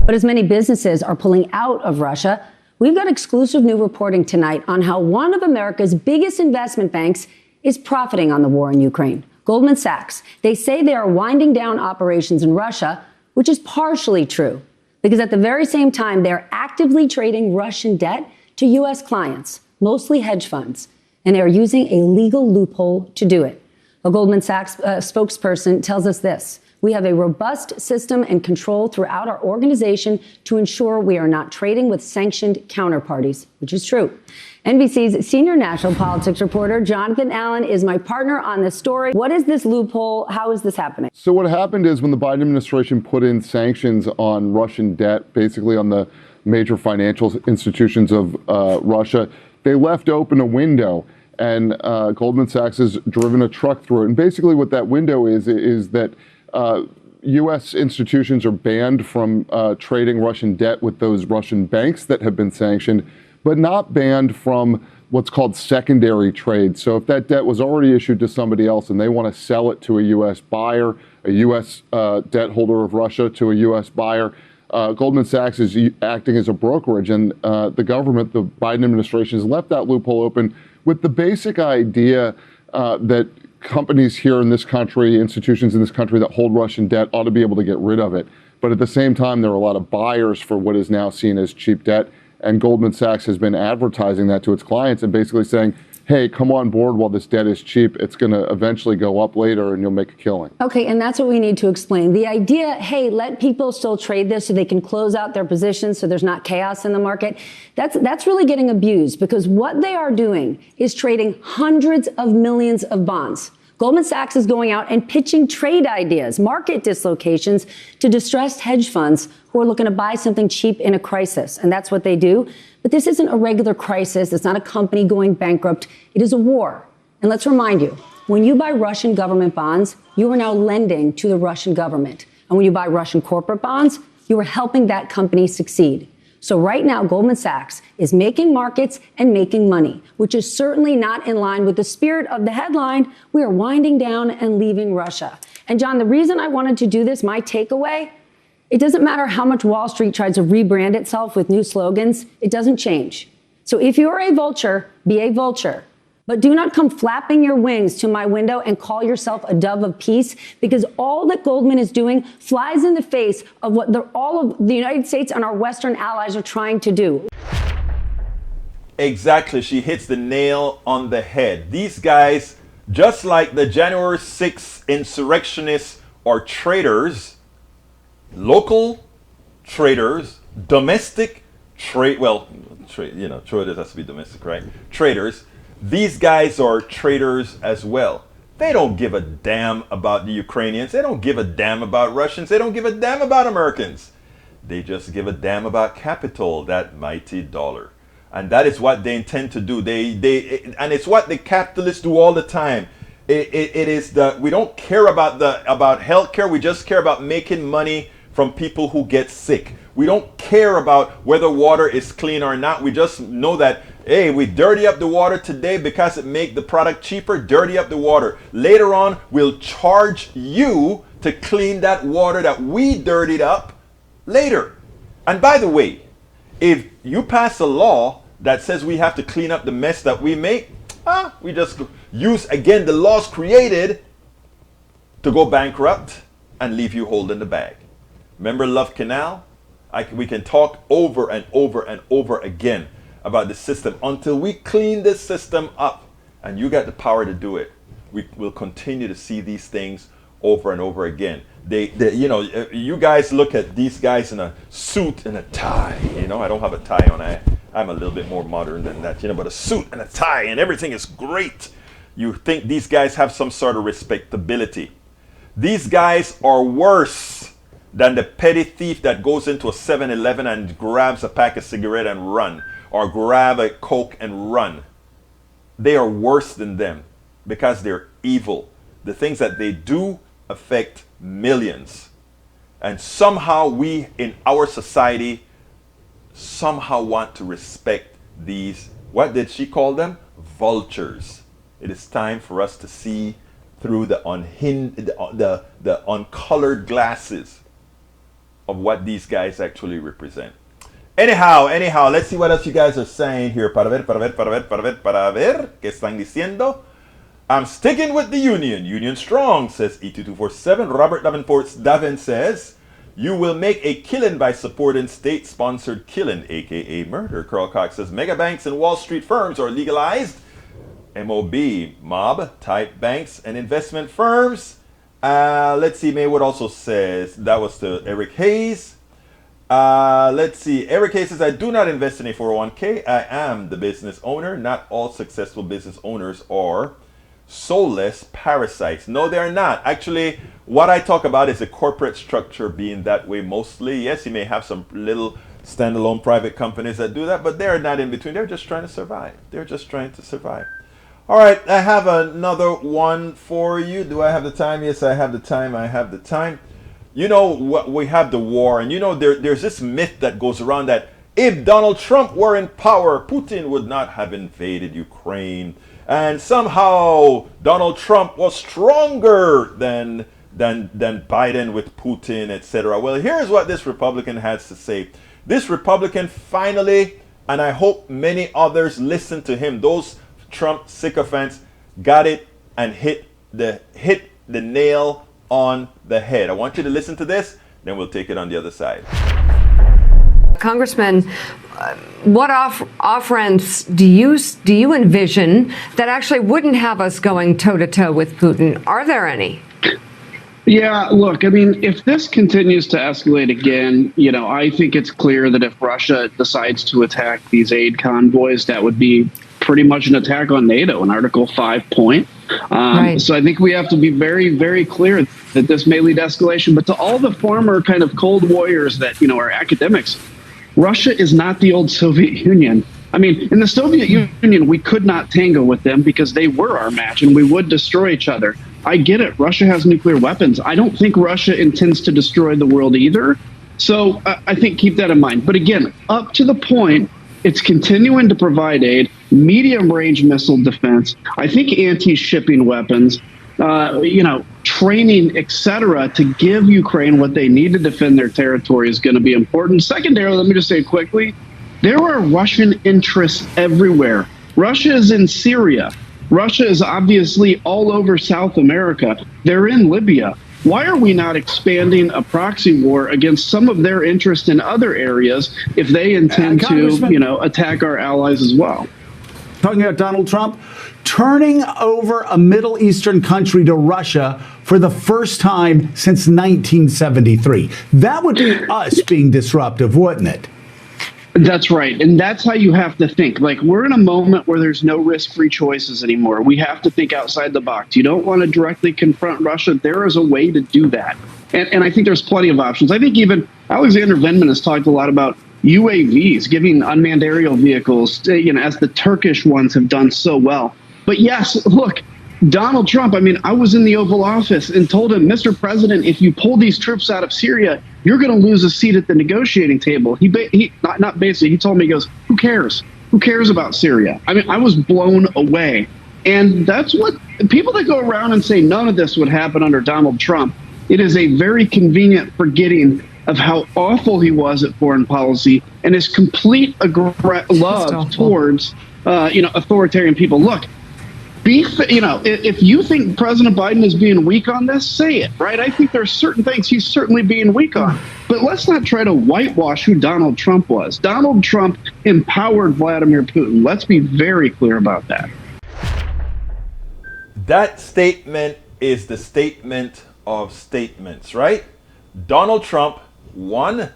But as many businesses are pulling out of Russia, we've got exclusive new reporting tonight on how one of America's biggest investment banks is profiting on the war in Ukraine. Goldman Sachs. They say they are winding down operations in Russia, which is partially true, because at the very same time, they're actively trading Russian debt to U.S. clients, mostly hedge funds, and they are using a legal loophole to do it. A Goldman Sachs spokesperson tells us this: we have a robust system and control throughout our organization to ensure we are not trading with sanctioned counterparties, which is true. NBC's senior national politics reporter, Jonathan Allen, is my partner on this story. What is this loophole? How is this happening? So what happened is when the Biden administration put in sanctions on Russian debt, basically on the major financial institutions of Russia, they left open a window, and Goldman Sachs has driven a truck through it. And basically what that window is that U.S. institutions are banned from trading Russian debt with those Russian banks that have been sanctioned, but not banned from what's called secondary trade. So if that debt was already issued to somebody else and they want to sell it to a U.S. buyer, a U.S. debt holder of Russia to a U.S. buyer, Goldman Sachs is acting as a brokerage, and the government, the Biden administration, has left that loophole open with the basic idea that companies here in this country, institutions in this country that hold Russian debt ought to be able to get rid of it. But at the same time, there are a lot of buyers for what is now seen as cheap debt. And Goldman Sachs has been advertising that to its clients and basically saying, hey, come on board while this debt is cheap. It's going to eventually go up later and you'll make a killing. Okay, and that's what we need to explain. The idea, hey, let people still trade this so they can close out their positions so there's not chaos in the market, that's really getting abused, because what they are doing is trading hundreds of millions of bonds. Goldman Sachs is going out and pitching trade ideas, market dislocations to distressed hedge funds who are looking to buy something cheap in a crisis. And that's what they do. But this isn't a regular crisis. It's not a company going bankrupt. It is a war. And let's remind you, when you buy Russian government bonds, you are now lending to the Russian government. And when you buy Russian corporate bonds, you are helping that company succeed. So right now, Goldman Sachs is making markets and making money, which is certainly not in line with the spirit of the headline, we are winding down and leaving Russia. And John, the reason I wanted to do this, my takeaway, It doesn't matter how much Wall Street tries to rebrand itself with new slogans, it doesn't change. So if you are a vulture, be a vulture. But do not come flapping your wings to my window and call yourself a dove of peace, because all that Goldman is doing flies in the face of what all of the United States and our Western allies are trying to do. Exactly. She hits the nail on the head. These guys, just like the January 6th insurrectionists, are traitors, local traitors, domestic trade. Well, traitors has to be domestic, right? Traitors. These guys are traitors as well. They don't give a damn about the Ukrainians. They don't give a damn about Russians. They don't give a damn about Americans. They just give a damn about capital, that mighty dollar. And that is what they intend to do. And it's what the capitalists do all the time. We don't care about healthcare. We just care about making money from people who get sick. We don't care about whether water is clean or not. We just know that, hey, we dirty up the water today because it make the product cheaper. Dirty up the water. Later on, we'll charge you to clean that water that we dirtied up later. And by the way, if you pass a law that says we have to clean up the mess that we make, we just use again the laws created to go bankrupt and leave you holding the bag. Remember Love Canal? We can talk over and over and over again about the system until we clean this system up, and you got the power to do it. We will continue to see these things over and over again. You guys look at these guys in a suit and a tie. I don't have a tie on. I'm a little bit more modern than that, but a suit and a tie and everything is great. You think these guys have some sort of respectability. These guys are worse than the petty thief that goes into a 7-Eleven and grabs a pack of cigarette and run, or grab a Coke and run. They are worse than them because they're evil. The things that they do affect millions. And somehow we in our society somehow want to respect these, what did she call them? Vultures. It is time for us to see through the uncolored glasses of what these guys actually represent. Anyhow, let's see what else you guys are saying here. Para ver, ¿qué están diciendo? I'm sticking with the union. Union strong, says E2247. Robert Davin says, you will make a killing by supporting state-sponsored killing, aka murder. Carl Cox says, mega banks and Wall Street firms are legalized. MOB, mob-type banks and investment firms. Let's see, Maywood also says, that was to Eric Hayes. Let's see, Eric Hayes says, I do not invest in a 401k. I am the business owner. Not all successful business owners are soulless parasites. No, they're not. Actually, what I talk about is the corporate structure being that way mostly. Yes, you may have some little standalone private companies that do that, but they're not in between. They're just trying to survive. They're just trying to survive. All right, I have another one for you. Do I have the time? Yes, I have the time. I have the time. We have the war, and there's this myth that goes around that if Donald Trump were in power, Putin would not have invaded Ukraine. And somehow Donald Trump was stronger than Biden with Putin, etc. Well, here's what this Republican has to say. This Republican finally, and I hope many others listen to him, those Trump sycophants got it and hit the nail on the head. I want you to listen to this, then we'll take it on the other side. Congressman, what off-ramps do you envision that actually wouldn't have us going toe-to-toe with Putin? Are there any? Yeah, look, I mean, if this continues to escalate again, I think it's clear that if Russia decides to attack these aid convoys, that would be pretty much an attack on NATO, an Article 5 point. Right. So I think we have to be very, very clear that this may lead to escalation. But to all the former kind of Cold Warriors that, are academics, Russia is not the old Soviet Union. I mean, in the Soviet Union, we could not tango with them because they were our match and we would destroy each other. I get it. Russia has nuclear weapons. I don't think Russia intends to destroy the world either. So I think keep that in mind. But again, up to the point, it's continuing to provide aid, medium-range missile defense, I think anti-shipping weapons. training, etc., to give Ukraine what they need to defend their territory is going to be important. Secondarily, let me just say quickly, there are Russian interests everywhere. Russia is in Syria. Russia is obviously all over South America. They're in Libya. Why are we not expanding a proxy war against some of their interest in other areas if they intend to, attack our allies as well? Talking about Donald Trump turning over a Middle Eastern country to Russia for the first time since 1973. That would be us being disruptive, wouldn't it? That's right. And that's how you have to think. Like, we're in a moment where there's no risk-free choices anymore. We have to think outside the box. You don't want to directly confront Russia. There is a way to do that. And I think there's plenty of options. I think even Alexander Vindman has talked a lot about UAVs, giving unmanned aerial vehicles, as the Turkish ones have done so well. But yes, look, Donald Trump, I was in the Oval Office and told him, Mr. President, if you pull these troops out of Syria, you're going to lose a seat at the negotiating table. He told me, he goes, who cares? Who cares about Syria? I was blown away. And that's what people that go around and say none of this would happen under Donald Trump. It is a very convenient forgetting of how awful he was at foreign policy and his complete love towards, authoritarian people. Look, if you think President Biden is being weak on this, say it, right? I think there's certain things he's certainly being weak on. But let's not try to whitewash who Donald Trump was. Donald Trump empowered Vladimir Putin. Let's be very clear about that. That statement is the statement of statements, right? Donald Trump, one,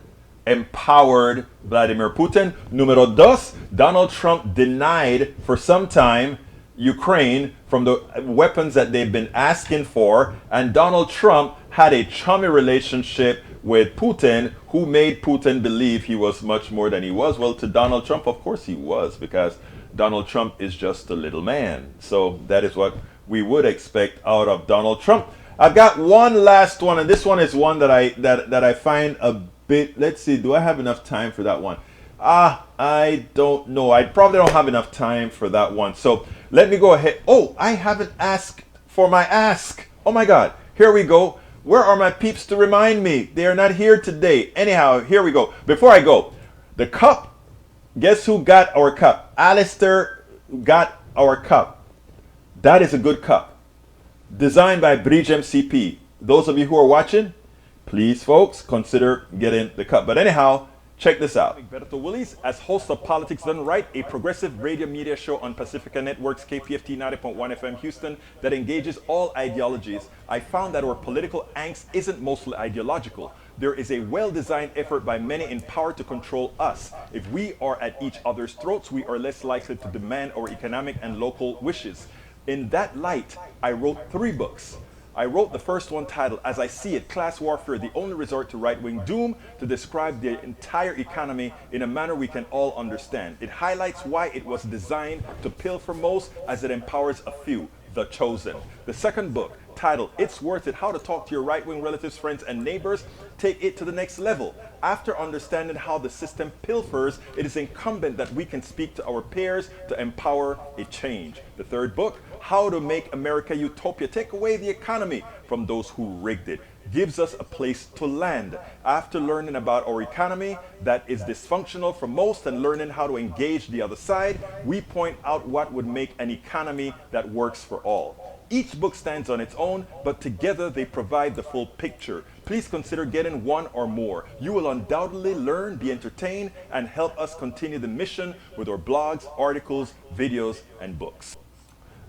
empowered Vladimir Putin. Numero dos, Donald Trump denied for some time Ukraine from the weapons that they've been asking for. And Donald Trump had a chummy relationship with Putin, who made Putin believe he was much more than he was. Well, to Donald Trump, of course he was, because Donald Trump is just a little man. So that is what we would expect out of Donald Trump. I've got one last one, and this one is one that I find a bit, let's see, do I have enough time for that one? I don't know. I probably don't have enough time for that one. So let me go ahead. Oh, I haven't asked for my ask. Oh my God. Here we go. Where are my peeps to remind me? They are not here today. Anyhow, here we go. Before I go, the cup. Guess who got our cup? Alistair got our cup. That is a good cup. Designed by Bridge MCP. Those of you who are watching, please, folks, consider getting the cup. But anyhow, check this out. Egberto Willies, as host of Politics Done Right, a progressive radio media show on Pacifica Network's KPFT 90.1 FM Houston that engages all ideologies, I found that our political angst isn't mostly ideological. There is a well-designed effort by many in power to control us. If we are at each other's throats, we are less likely to demand our economic and local wishes. In that light, I wrote 3 books. I wrote the first one titled, As I See It, Class Warfare, the Only Resort to Right-Wing Doom, to describe the entire economy in a manner we can all understand. It highlights why it was designed to pilfer most as it empowers a few, the chosen. The second book, titled, It's Worth It, How to Talk to Your Right-Wing Relatives, Friends, and Neighbors, take it to the next level. After understanding how the system pilfers, it is incumbent that we can speak to our peers to empower a change. The third book, How to Make America Utopia, Take Away the Economy from Those Who Rigged It, gives us a place to land. After learning about our economy that is dysfunctional for most and learning how to engage the other side, we point out what would make an economy that works for all. Each book stands on its own, but together they provide the full picture. Please consider getting one or more. You will undoubtedly learn, be entertained, and help us continue the mission with our blogs, articles, videos, and books.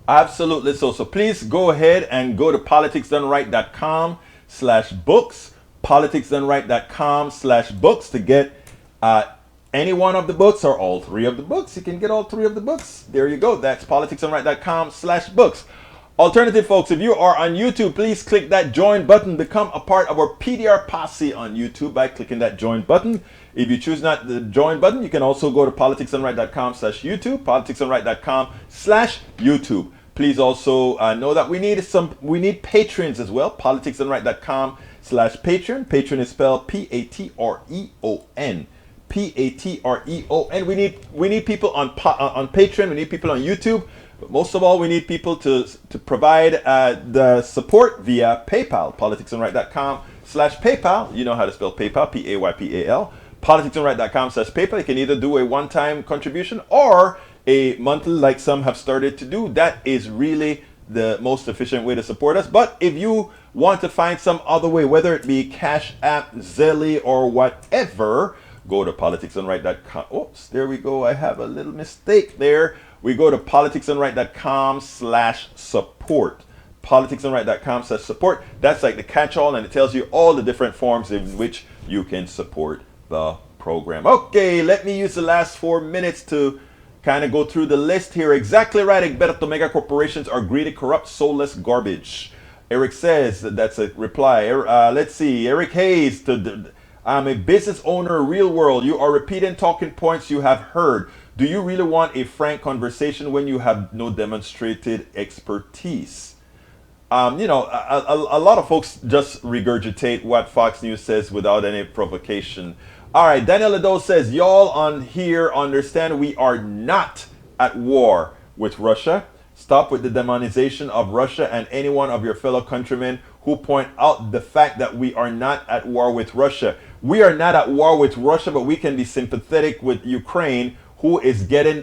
Absolutely so. So please go ahead and go to politicsdoneright.com/books, politicsdoneright.com/books to get any one of the books or all 3 of the books. You can get all 3 of the books. There you go. That's politicsdoneright.com/books. Alternative, folks, if you are on YouTube, please click that join button. Become a part of our PDR posse on YouTube by clicking that join button. If you choose not the join button, you can also go to politicsdoneright.com/YouTube, politicsdoneright.com/YouTube. Please also know that we need patrons as well. politicsdoneright.com/Patreon. Patreon is spelled Patreon. Patreon. We need people on Patreon. We need people on YouTube. But most of all, we need people to provide the support via PayPal, politicsandright.com/PayPal. You know how to spell PayPal, PayPal. Politicsandright.com/PayPal. You can either do a one-time contribution or a monthly, like some have started to do. That is really the most efficient way to support us. But if you want to find some other way, whether it be Cash App, Zelly, or whatever, go to politicsandright.com. Oops, there we go. I have a little mistake there. We go to politicsandright.com/support. Politicsandright.com/support. That's like the catch-all, and it tells you all the different forms in which you can support the program. Okay, let me use the last 4 minutes to kind of go through the list here. Exactly right, Egberto. Mega corporations are greedy, corrupt, soulless garbage. Eric says that's a reply. Let's see. Eric Hayes, I'm a business owner, real world. You are repeating talking points you have heard. Do you really want a frank conversation when you have no demonstrated expertise? A lot of folks just regurgitate what Fox News says without any provocation. All right, Daniel Ledo says, y'all on here understand we are not at war with Russia. Stop with the demonization of Russia and any one of your fellow countrymen who point out the fact that we are not at war with Russia. We are not at war with Russia, but we can be sympathetic with Ukraine, who's getting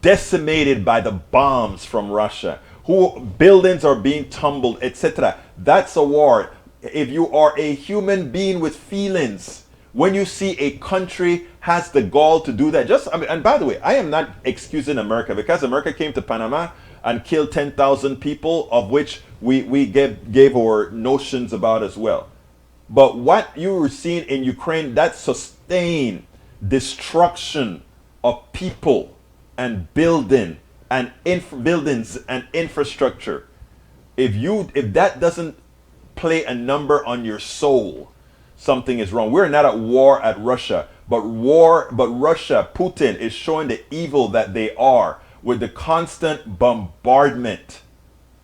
decimated by the bombs from Russia, who buildings are being tumbled, etc. That's a war. If you are a human being with feelings, when you see a country has the gall to do that, and by the way, I am not excusing America, because America came to Panama and killed 10,000 people, of which we gave our notions about as well. But what you were seeing in Ukraine, that sustained destruction of people and buildings and infrastructure. If that doesn't play a number on your soul, something is wrong. We're not at war at Russia, but Russia, Putin is showing the evil that they are with the constant bombardment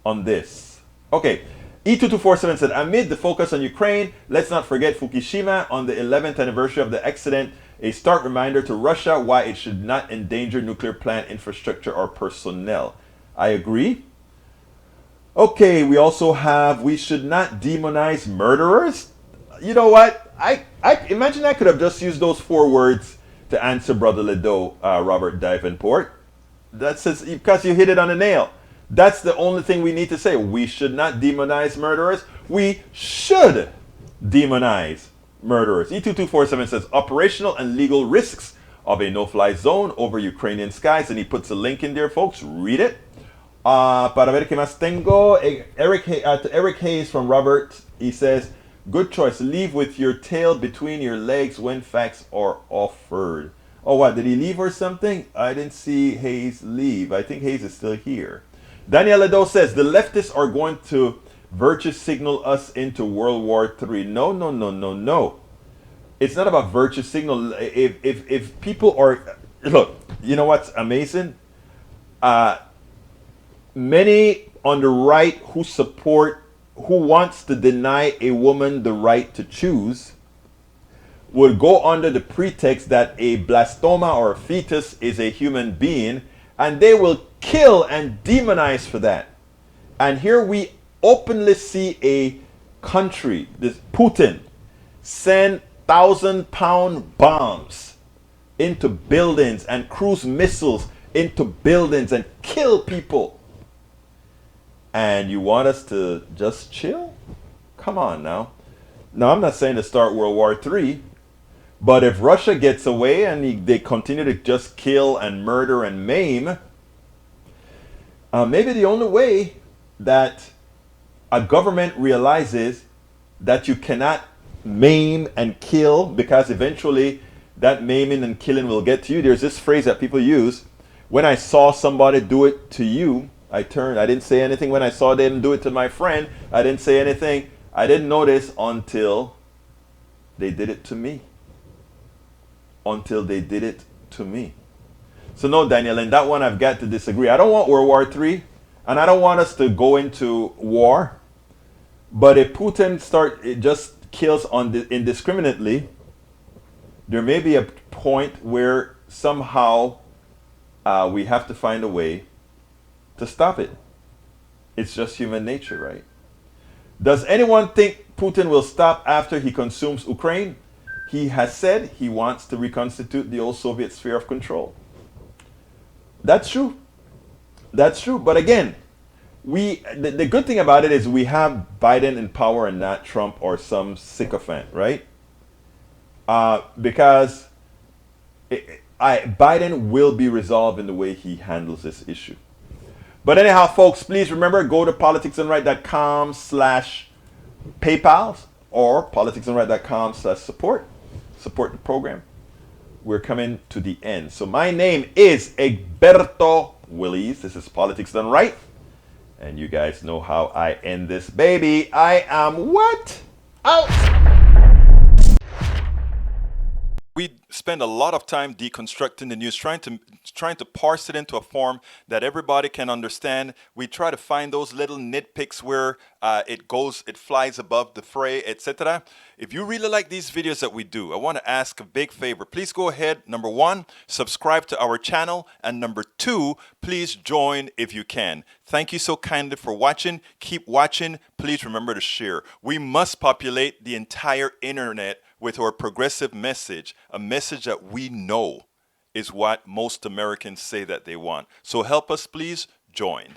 on this. Okay, E2247 said, amid the focus on Ukraine, let's not forget Fukushima on the 11th anniversary of the accident, a stark reminder to Russia why it should not endanger nuclear plant infrastructure or personnel. I agree. Okay, we also have, we should not demonize murderers. You know what? I imagine I could have just used those 4 words to answer Brother Ledo, Robert Davenport. That's because you hit it on the nail. That's the only thing we need to say. We should not demonize murderers. We should demonize murderers. E2247 says operational and legal risks of a no-fly zone over Ukrainian skies, and he puts a link in there, folks. Read it. Para ver qué más tengo. Eric Hayes from Robert, he says, good choice. Leave with your tail between your legs when facts are offered. Oh, what? Did he leave or something? I didn't see Hayes leave. I think Hayes is still here. Daniel Ledo says, the leftists are going to virtue signal us into World War III. No. It's not about virtue signal. If people are... Look, you know what's amazing? Many on the right who wants to deny a woman the right to choose would go under the pretext that a blastoma or a fetus is a human being, and they will kill and demonize for that. And here we openly see a country, this Putin, send 1,000-pound bombs into buildings and cruise missiles into buildings and kill people. And you want us to just chill? Come on now. Now, I'm not saying to start World War III, but if Russia gets away and they continue to just kill and murder and maim, maybe the only way that a government realizes that you cannot maim and kill, because eventually that maiming and killing will get to you. There's this phrase that people use, when I saw somebody do it to you, I turned. I didn't say anything when I saw them do it to my friend. I didn't say anything. I didn't notice until they did it to me. Until they did it to me. So no, Daniel, in that one I've got to disagree. I don't want World War III, and I don't want us to go into war. But if Putin just kills indiscriminately, there may be a point where somehow we have to find a way to stop it. It's just human nature, right? Does anyone think Putin will stop after he consumes Ukraine? He has said he wants to reconstitute the old Soviet sphere of control. That's true. That's true. But again, the good thing about it is we have Biden in power and not Trump or some sycophant, right? Because Biden will be resolved in the way he handles this issue. But anyhow, folks, please remember, go to politicsandright.com/PayPal or politicsandright.com/support. Support the program. We're coming to the end. So my name is Egberto Willies. This is Politics Done Right. And you guys know how I end this baby. I am what? Out! We spend a lot of time deconstructing the news, trying to parse it into a form that everybody can understand. We try to find those little nitpicks where it flies above the fray, etc. If you really like these videos that we do, I want to ask a big favor. Please go ahead, number one, subscribe to our channel, and number two, please join if you can. Thank you so kindly for watching. Keep watching. Please remember to share. We must populate the entire internet with our progressive message, a message that we know is what most Americans say that they want. So help us, please join.